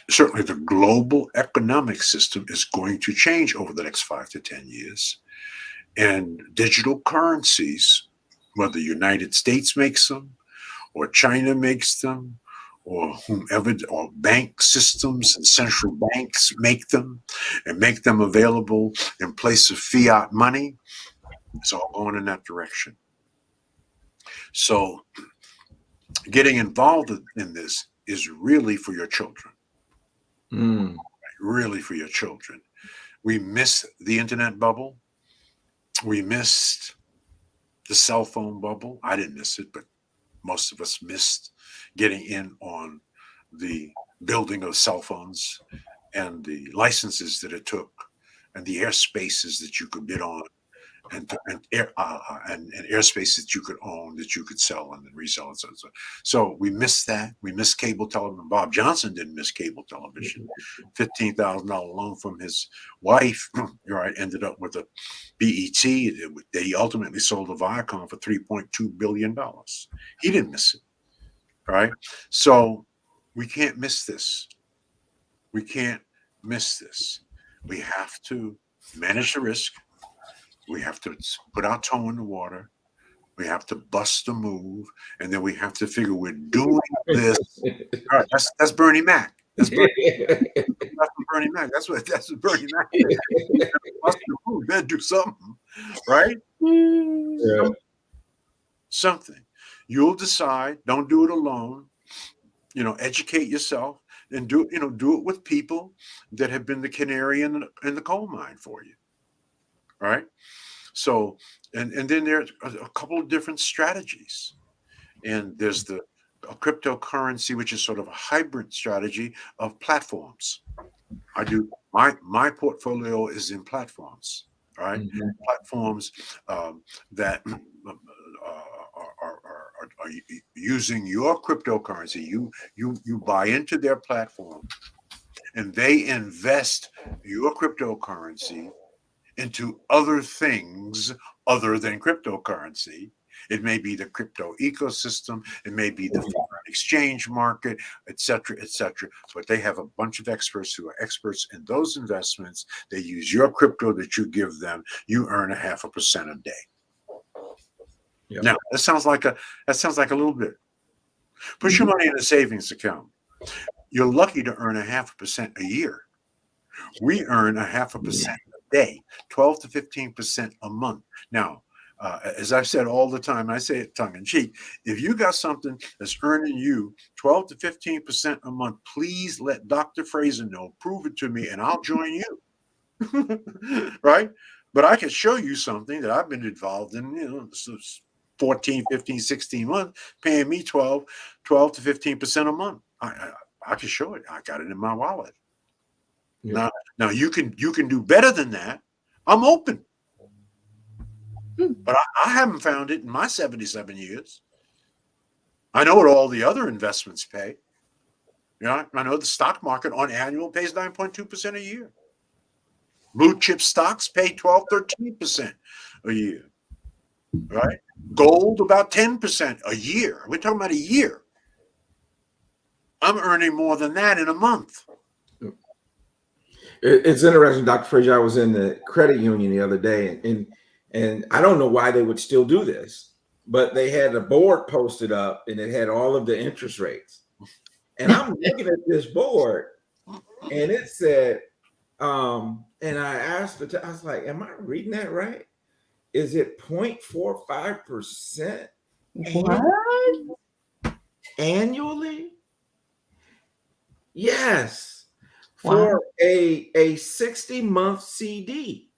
certainly the global economic system is going to change over the next 5 to 10 years. And digital currencies, whether the United States makes them, or China makes them, or whomever, or bank systems and central banks make them and make them available in place of fiat money, it's all going in that direction. So getting involved in this is really for your children. Mm. Really for your children. We missed the internet bubble. We missed the cell phone bubble. I didn't miss it, but most of us missed getting in on the building of cell phones and the licenses that it took and the airspaces that you could bid on and airspace that you could own, that you could sell and then resell and so. So we missed that. We missed cable television. Bob Johnson didn't miss cable television. $15,000 loan from his wife, right, ended up with a BET. They ultimately sold to Viacom for $3.2 billion. He didn't miss it, right? So we can't miss this. We can't miss this. We have to manage the risk. We have to put our toe in the water. We have to bust a move, and then we have to figure we're doing this. All right, that's Bernie Mac. That's Bernie Mac. That's what Bernie Mac is. Bust a move, then do something, right? Yeah. Something. You'll decide. Don't do it alone. Educate yourself and do it with people that have been the canary in the coal mine for you, right? So, and then there's a couple of different strategies, and there's a cryptocurrency, which is sort of a hybrid strategy of platforms. I do my portfolio is in platforms, right? Mhm. Platforms that are using your cryptocurrency. You buy into their platform, and they invest your cryptocurrency into other things other than cryptocurrency. It may be the crypto ecosystem, it may be the foreign exchange market, et cetera, but they have a bunch of experts who are experts in those investments. They use your crypto that you give them. You earn 0.5% a day. Yep. Now that sounds like a little bit. Put your money in a savings account. You're lucky to earn 0.5% a year. We earn 0.5% a day, 12 to 15% a month. Now, as I've said all the time, I say it tongue in cheek, if you got something that's earning you 12 to 15% a month, please let Dr. Fraser know, prove it to me, and I'll join you. Right? But I can show you something that I've been involved in, 14, 15, 16 months, paying me 12 to 15% a month. I can show it. I got it in my wallet. Yeah. Now you can do better than that. I'm open. But I haven't found it in my 77 years. I know what all the other investments pay. I know the stock market on annual pays 9.2% a year. Blue chip stocks pay 12, 13% a year. Right? Gold about 10% a year. We're talking about a year. I'm earning more than that in a month. It's interesting, Dr. Fraser. I was in the credit union the other day, and I don't know why they would still do this, but they had a board posted up, and it had all of the interest rates. And I'm looking at this board, and it said, and I asked I was like, "Am I reading that right? Is it 0.45% annually?" Yes. For a 60-month CD.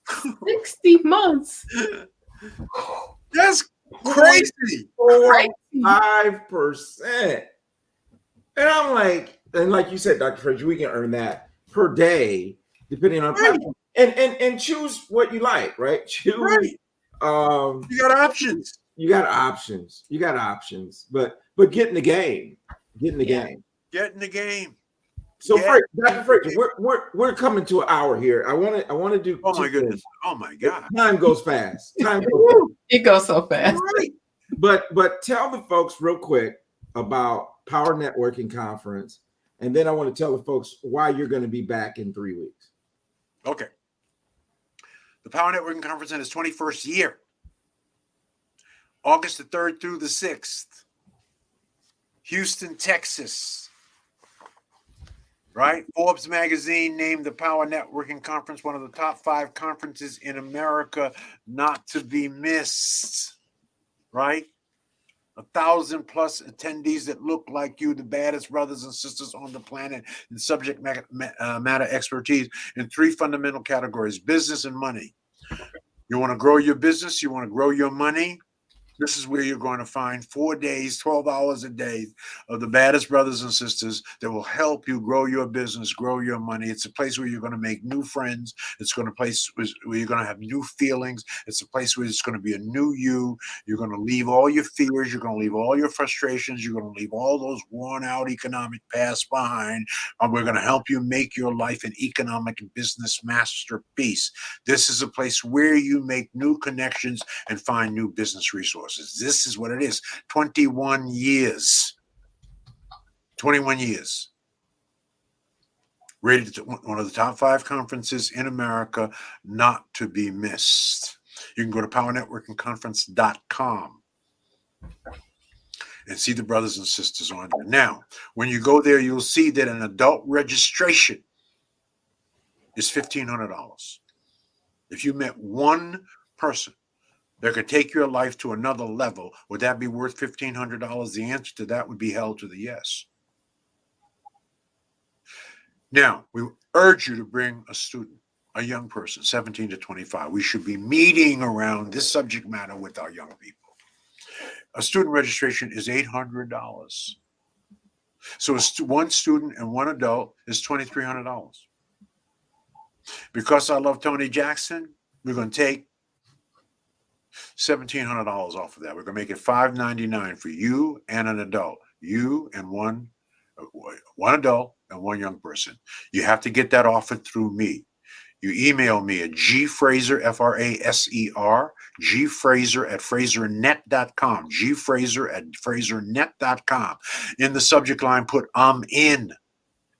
60 months. That's crazy. 5%. And I'm like, and like you said, Dr. Fraser, we can earn that per day, depending on platform. And choose what you like, right? Choose. Right. You got options. You got options. But get in the game. Get in the game. Get in the game. So, Yeah. Dr. Fraser, we're coming to an hour here. I want to do. Oh my 2 goodness. things. Oh my God. Time goes fast. Time goes fast. It goes so fast. Right. But tell the folks real quick about Power Networking Conference, and then I want to tell the folks why you're going to be back in 3 weeks. Okay. The Power Networking Conference in its 21st year, August the 3rd through the 6th, Houston, Texas. Right? Forbes magazine named the Power Networking Conference one of the top 5 conferences in America not to be missed. Right? 1,000+ attendees that look like you, the baddest brothers and sisters on the planet in subject matter expertise in 3 fundamental categories: business and money. You want to grow your business? You want to grow your money? This is where you're going to find 4 days, 12 hours a day of the baddest brothers and sisters that will help you grow your business, grow your money. It's a place where you're going to make new friends. It's going to place where you're going to have new feelings. It's a place where it's going to be a new you. You're going to leave all your fears. You're going to leave all your frustrations. You're going to leave all those worn out economic paths behind. And we're going to help you make your life an economic and business masterpiece. This is a place where you make new connections and find new business resources. This is what it is. 21 years. 21 years. Rated one of the top 5 conferences in America not to be missed. You can go to powernetworkingconference.com and see the brothers and sisters on there. Now, when you go there, you'll see that an adult registration is $1,500. If you met one person that could take your life to another level, would that be worth $1,500? The answer to that would be hell to the yes. Now, we urge you to bring a student, a young person, 17 to 25. We should be meeting around this subject matter with our young people. A student registration is $800. So one student and one adult is $2,300. Because I love Tony Jackson, we're going to take $1,700 off of that. We're going to make it $599 for you and an adult. You and one adult and one young person. You have to get that offered through me. You email me at gfraser, Fraser, gfraser@frasernet.com, gfraser@frasernet.com. In the subject line, put "I'm in."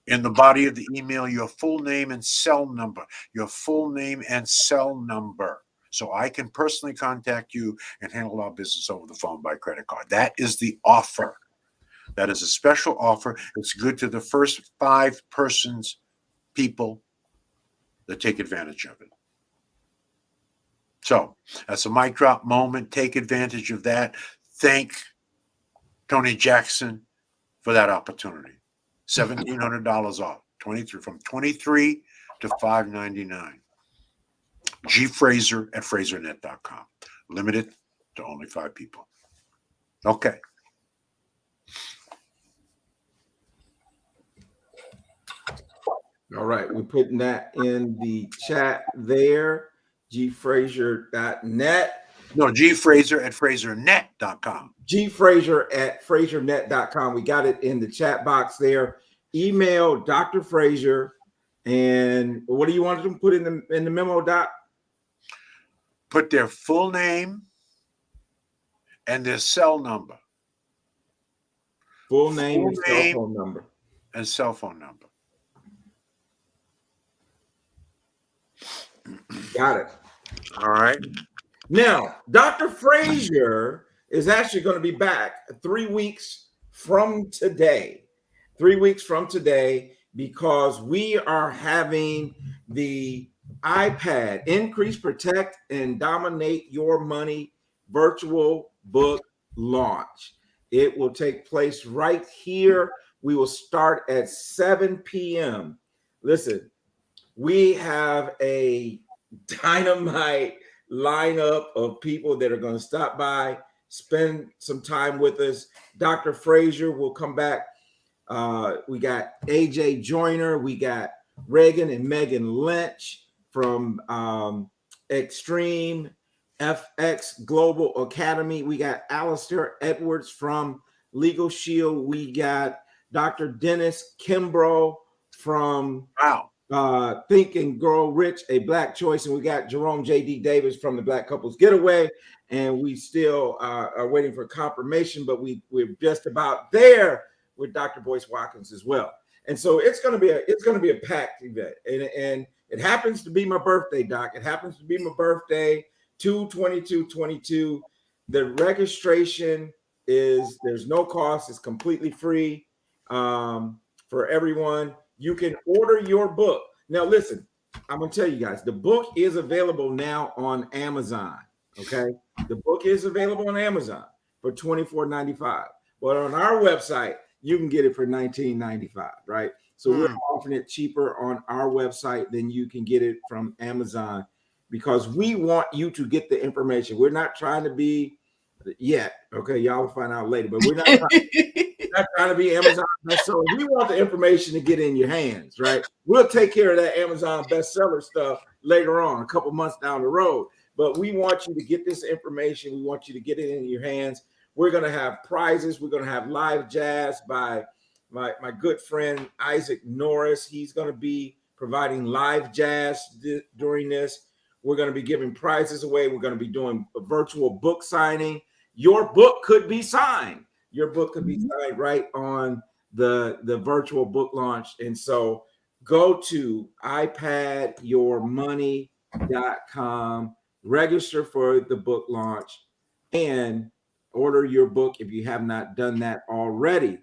In the body of the email, your full name and cell number, your full name and cell number, so I can personally contact you and handle our business over the phone by credit card. That is the offer. That is a special offer. It's good to the first 5 people that take advantage of it. So that's a mic drop moment. Take advantage of that. Thank Tony Jackson for that opportunity. $1,700 off, from $23 to $599. gfraser@frasernet.com. Limited to only 5 people. Okay. All right, we're putting that in the chat there. gfraser.net. No, gfraser@frasernet.com. gfraser@frasernet.com. We got it in the chat box there. Email Dr. Fraser. And what do you want them to put in the memo, Doc? Put their full name and their cell number. Full name and cell phone number. And cell phone number. Got it. All right. Now, Dr. Fraser is actually going to be back 3 weeks from today. 3 weeks from today, because we are having the iPad Increase, Protect, and Dominate Your Money virtual book launch. It will take place right here. We will start at 7 p.m. Listen, we have a dynamite lineup of people that are going to stop by, spend some time with us. Dr. Fraser will come back. We got AJ Joyner. We got Reagan and Megan Lynch from Extreme FX Global Academy. We got Alistair Edwards from Legal Shield. We got Dr. Dennis Kimbrough from Wow. Think and Grow Rich, a Black Choice. And we got Jerome J.D. Davis from the Black Couples Getaway. And we still are waiting for confirmation, but we're just about there with Dr. Boyce Watkins as well. And so it's going to be a packed event. And it happens to be my birthday, Doc. It happens to be my birthday, 2/22/22. The registration there's no cost. It's completely free for everyone. You can order your book. Now, listen, I'm going to tell you guys, the book is available now on Amazon. Okay. The book is available on Amazon for $24.95. But on our website, you can get it for $19.95, right? So we're offering it cheaper on our website than you can get it from Amazon because we want you to get the information. We're not trying to be yet. Okay, y'all will find out later, but we're not trying to be Amazon bestseller. We want the information to get in your hands, right? We'll take care of that Amazon bestseller stuff later on, a couple months down the road. But we want you to get this information. We want you to get it in your hands. We're going to have prizes. We're going to have live jazz by my good friend Isaac Norris. He's going to be providing live jazz during this. We're going to be giving prizes away. We're going to be doing a virtual book signing. Your book could be signed. Your book could be signed right on the virtual book launch. And so go to ipadyourmoney.com, register for the book launch, and order your book if you have not done that already.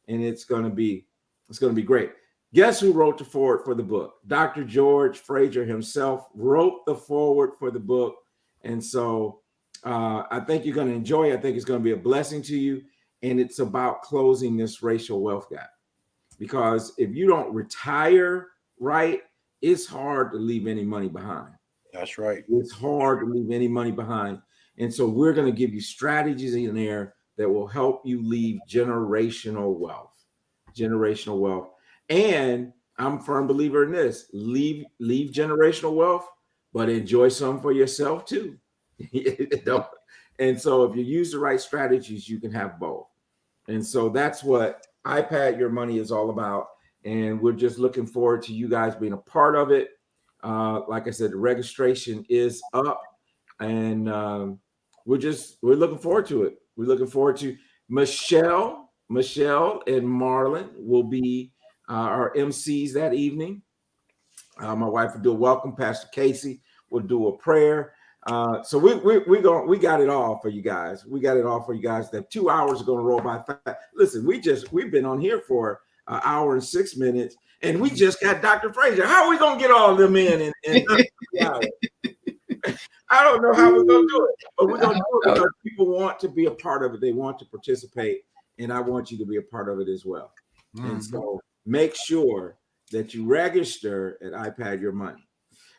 And it's going to be great. Guess who wrote the foreword for the book? Dr. George Fraser himself wrote the foreword for the book. And so I think you're going to enjoy it. I think it's going to be a blessing to you. And it's about closing this racial wealth gap. Because if you don't retire right, it's hard to leave any money behind. That's right. It's hard to leave any money behind. And so we're going to give you strategies in there that will help you leave generational wealth. Generational wealth. And I'm a firm believer in this. Leave generational wealth, but enjoy some for yourself too. And so if you use the right strategies, you can have both. And so that's what iPad Your Money is all about. And we're just looking forward to you guys being a part of it. Like I said, the registration is up, and we're looking forward to it. We're looking forward to Michelle and Marlon will be our MCs that evening. My wife will do a welcome. Pastor Casey will do a prayer. So we got it all for you guys. We got it all for you guys. That 2 hours are going to roll by fast. Listen, we've been on here for an hour and 6 minutes, and we just got Dr. Fraser. How are we going to get all of them in 3 hours? I don't know how we're going to do it, but we're going to do it because people want to be a part of it. They want to participate, and I want you to be a part of it as well. Mm-hmm. And so make sure that you register at iPad Your Money.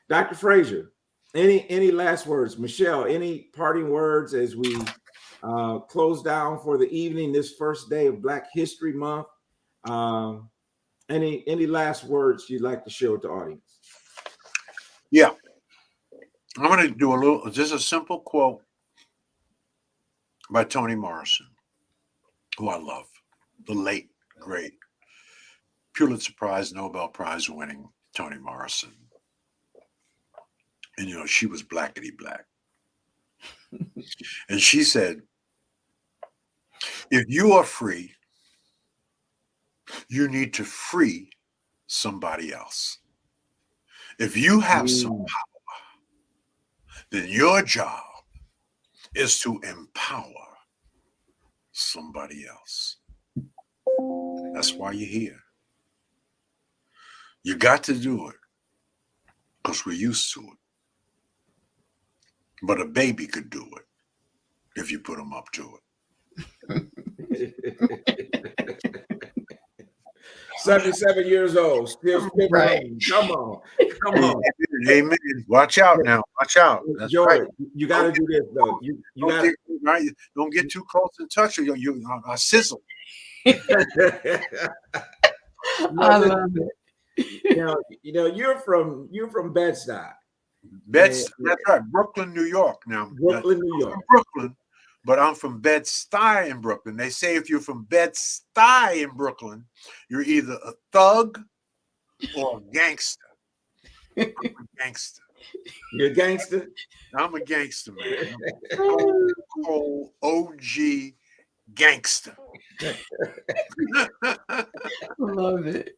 Dr. Fraser, any last words? Michelle, any parting words as we close down for the evening, this first day of Black History Month? Any last words you'd like to share with the audience? Yeah. I'm going to do just a simple quote by Toni Morrison, who I love, the late, great Pulitzer Prize, Nobel Prize winning Toni Morrison. And, she was blackety black. And she said, if you are free, you need to free somebody else. If you have some power, then your job is to empower somebody else. That's why you're here. You got to do it because we're used to it. But a baby could do it if you put them up to it. 77 years old, still right. Come on. Amen. Watch out now. Watch out. That's George, right. You got to do this though. You got don't get too close in touch, or you sizzle. I love it. You're from Bed-Stuy. That's right. Brooklyn, New York. Now, Brooklyn, New York. Brooklyn, but I'm from Bed-Stuy in Brooklyn. They say if you're from Bed-Stuy in Brooklyn, you're either a thug or a gangster. I'm a gangster. You're a gangster. I'm a gangster, man. I'm a cold OG gangster. Love it.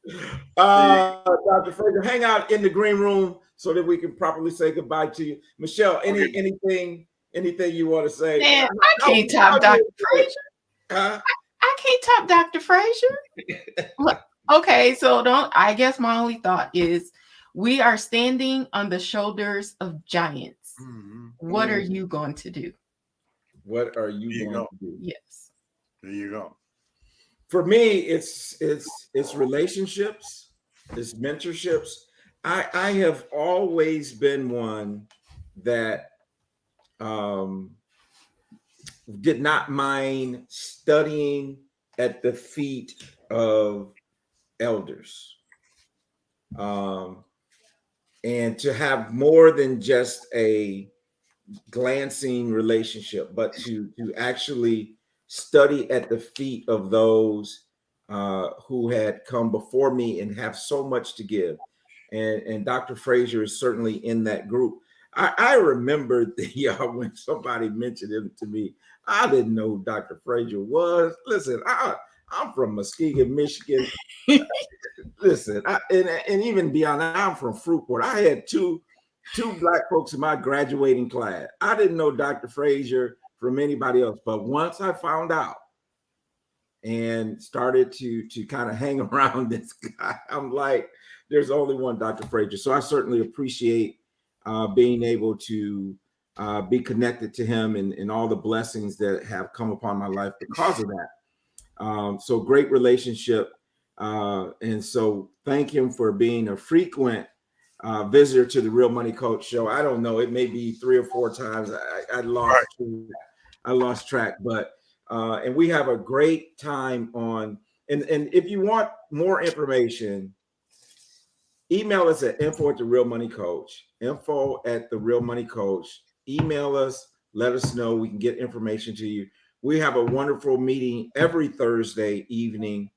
Dr. Fraser, hang out in the green room so that we can properly say goodbye to you. Michelle, anything you want to say? Man, I can't top Dr. Fraser. Huh? I can't top Dr. Fraser. Look, okay, so I guess my only thought is we are standing on the shoulders of giants. Mm-hmm. What are you going to do? What are you going to do? Yes. There you go. For me, it's relationships, it's mentorships. I have always been one that did not mind studying at the feet of elders. And to have more than just a glancing relationship, but to actually study at the feet of those who had come before me and have so much to give. And Dr. Fraser is certainly in that group. I remember when somebody mentioned him to me. I didn't know who Dr. Fraser was. Listen, I'm from Muskegon, Michigan. Listen, and even beyond that, I'm from Fruitport. I had two Black folks in my graduating class. I didn't know Dr. Fraser from anybody else, but once I found out and started to kind of hang around this guy, I'm like, there's only one Dr. Fraser. So I certainly appreciate being able to be connected to him and all the blessings that have come upon my life because of that. So great relationship. And so thank him for being a frequent visitor to the Real Money Coach show. I don't know, it may be 3 or 4 times. I lost track, but and we have a great time on. And if you want more information, email us at info@the-real-money-coach. Info@the-real-money-coach. Email us, let us know. We can get information to you. We have a wonderful meeting every Thursday evening,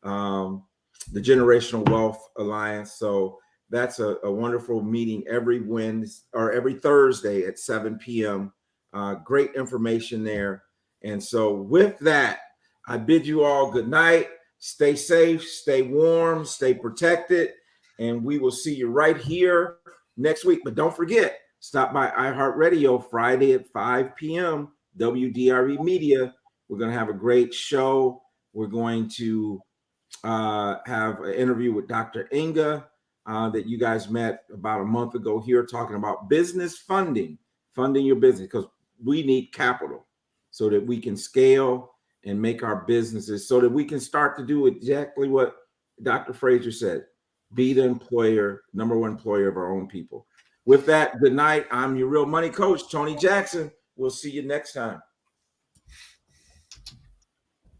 the Generational Wealth Alliance. So that's a wonderful meeting every Wednesday or every Thursday at 7 p.m. Great information there. And so with that, I bid you all good night. Stay safe, stay warm, stay protected. And we will see you right here next week. But don't forget, stop by iHeartRadio Friday at 5 p.m. WDRE Media. We're going to have a great show. We're going to have an interview with Dr. Inga that you guys met about a month ago here, talking about business funding your business, because we need capital so that we can scale and make our businesses, so that we can start to do exactly what Dr. Fraser said, be the number one employer of our own people. With that, good night. I'm your Real Money Coach, Tony Jackson. We'll see you next time.